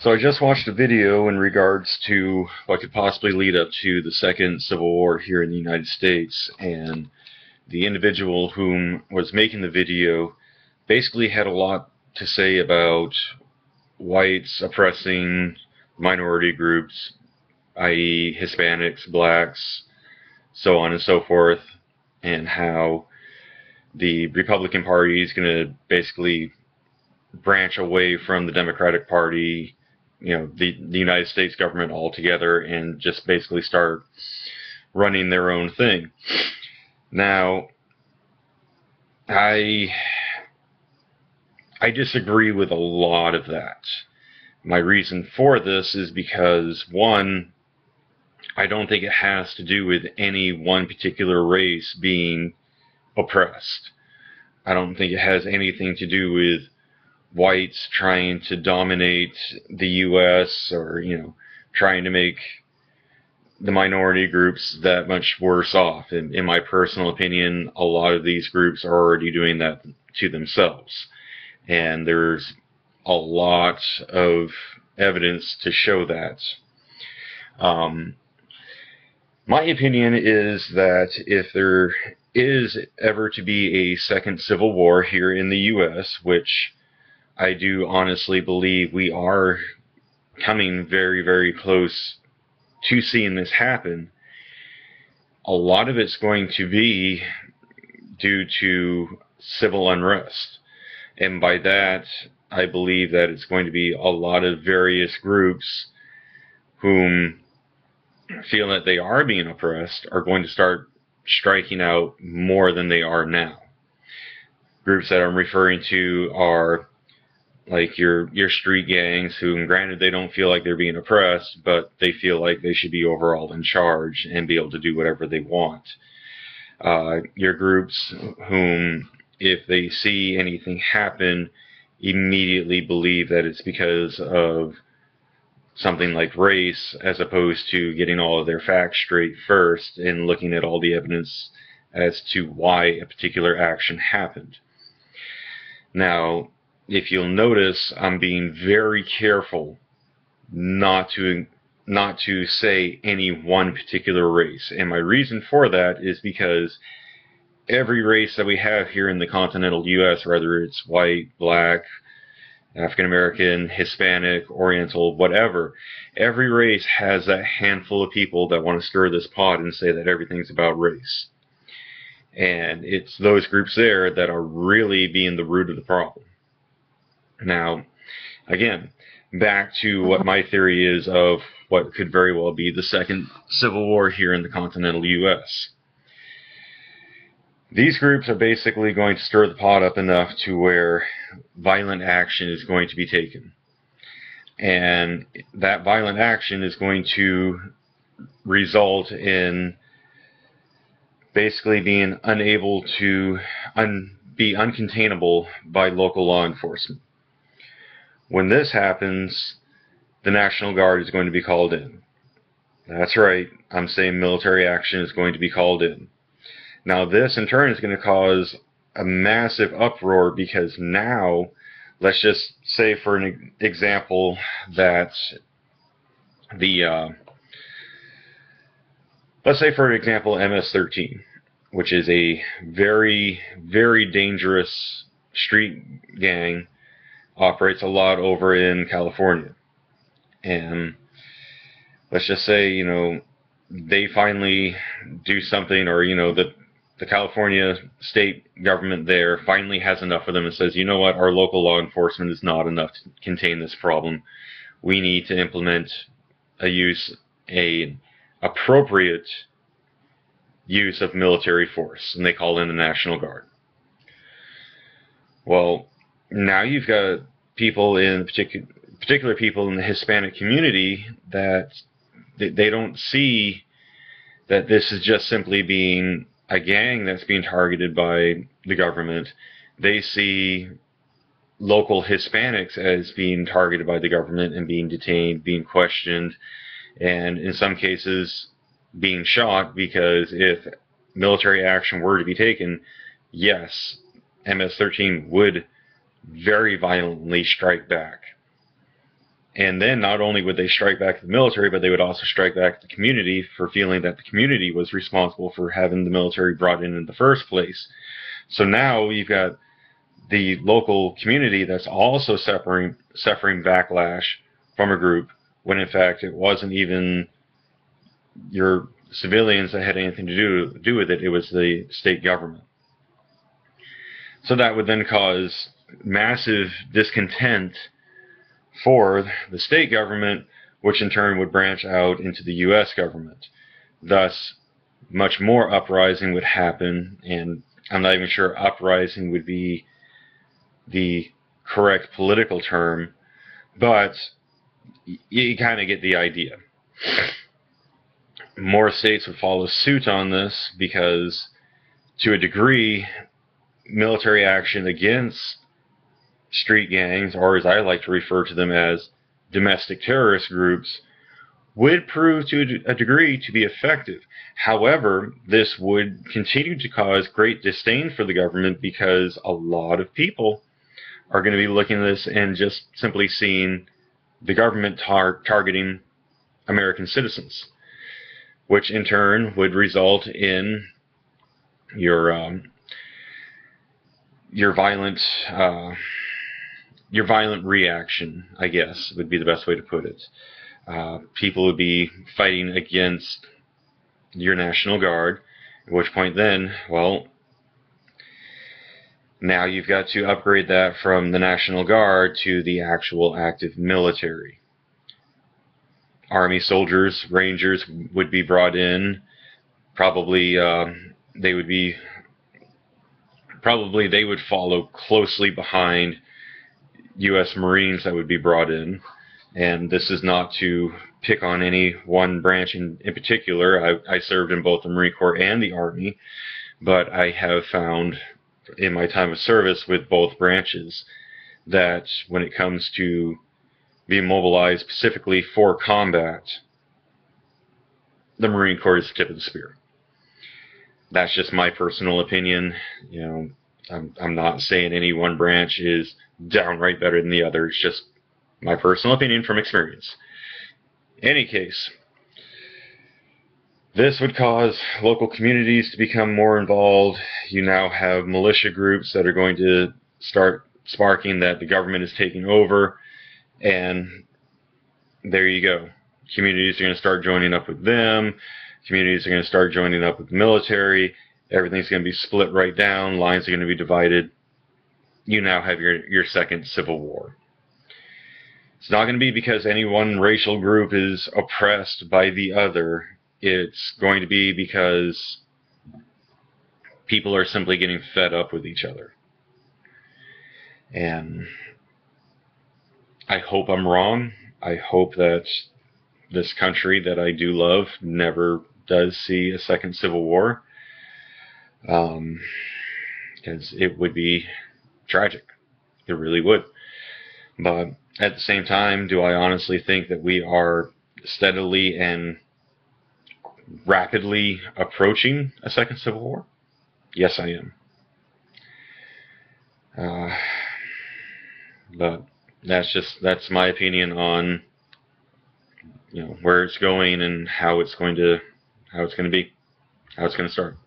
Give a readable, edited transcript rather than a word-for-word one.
So I just watched a video in regards to what could possibly lead up to the second Civil War here in the United States, and the individual whom was making the video basically had a lot to say about whites oppressing minority groups, i.e. Hispanics, blacks, so on and so forth, and how the Republican Party is going to basically branch away from the Democratic Party, the United States government altogether, and just basically start running their own thing. Now, I disagree with a lot of that. My reason for this is because, one, I don't think it has to do with any one particular race being oppressed. I don't think it has anything to do with whites trying to dominate the U.S. or, trying to make the minority groups that much worse off. In my personal opinion, a lot of these groups are already doing that to themselves. And there's a lot of evidence to show that. My opinion is that if there is ever to be a second civil war here in the U.S., which I do honestly believe we are coming very, very close to seeing this happen, a lot of it's going to be due to civil unrest. And by that, I believe that it's going to be a lot of various groups whom feel that they are being oppressed are going to start striking out more than they are now. Groups that I'm referring to are like your street gangs, who, granted, they don't feel like they're being oppressed, but they feel like they should be overall in charge and be able to do whatever they want. Your groups whom, if they see anything happen, immediately believe that it's because of something like race, as opposed to getting all of their facts straight first and looking at all the evidence as to why a particular action happened. Now, if you'll notice, I'm being very careful not to say any one particular race. And my reason for that is because every race that we have here in the continental U.S., whether it's white, black, African American, Hispanic, Oriental, whatever, every race has that handful of people that want to stir this pot and say that everything's about race. And it's those groups there that are really being the root of the problem. Now, again, back to what my theory is of what could very well be the second civil war here in the continental U.S. These groups are basically going to stir the pot up enough to where violent action is going to be taken. And that violent action is going to result in basically being unable to be uncontainable by local law enforcement. When this happens, the National Guard is going to be called in. That's right, I'm saying military action is going to be called in. Now this in turn is going to cause a massive uproar, because now, let's just say for an example that let's say for example MS-13, which is a very, very dangerous street gang, operates a lot over in California. And let's just say, they finally do something, or, the California state government there finally has enough of them and says, you know what, our local law enforcement is not enough to contain this problem. We need to implement an appropriate use of military force, and they call in the National Guard. Well, now you've got people in particular people in the Hispanic community that they don't see that this is just simply being a gang that's being targeted by the government. They see local Hispanics as being targeted by the government and being detained, being questioned, and in some cases being shot, because if military action were to be taken, yes, MS-13 would very violently strike back. And then not only would they strike back at the military, but they would also strike back at the community for feeling that the community was responsible for having the military brought in the first place. So now you've got the local community that's also suffering backlash from a group, when in fact it wasn't even your civilians that had anything to do with it. It was the state government. So that would then cause massive discontent for the state government, which in turn would branch out into the U.S. government. Thus, much more uprising would happen, and I'm not even sure uprising would be the correct political term, but you kind of get the idea. More states would follow suit on this because, to a degree, military action against street gangs, or as I like to refer to them as domestic terrorist groups, would prove to a degree to be effective. However, this would continue to cause great disdain for the government because a lot of people are going to be looking at this and just simply seeing the government targeting American citizens, which in turn would result in your violent reaction, I guess, would be the best way to put it. People would be fighting against your National Guard, at which point then, well, now you've got to upgrade that from the National Guard to the actual active military. Army soldiers, Rangers would be brought in. Probably they would follow closely behind U.S. Marines that would be brought in. And this is not to pick on any one branch in particular. I served in both the Marine Corps and the Army, but I have found in my time of service with both branches that when it comes to being mobilized specifically for combat, the Marine Corps is the tip of the spear. That's just my personal opinion. You know, I'm not saying any one branch is downright better than the other. It's just my personal opinion from experience. In any case, this would cause local communities to become more involved. You now have militia groups that are going to start sparking that the government is taking over, and there you go. Communities are going to start joining up with them. Communities are going to start joining up with the military. Everything's going to be split right down. Lines are going to be divided. You now have your second civil war. It's not going to be because any one racial group is oppressed by the other. It's going to be because people are simply getting fed up with each other. And I hope I'm wrong. I hope that this country that I do love never does see a second civil war. Because it would be tragic. It really would. But at the same time, do I honestly think that we are steadily and rapidly approaching a second civil war? Yes, I am. But that's my opinion on, you know, where it's going and how it's going to be, how it's going to start.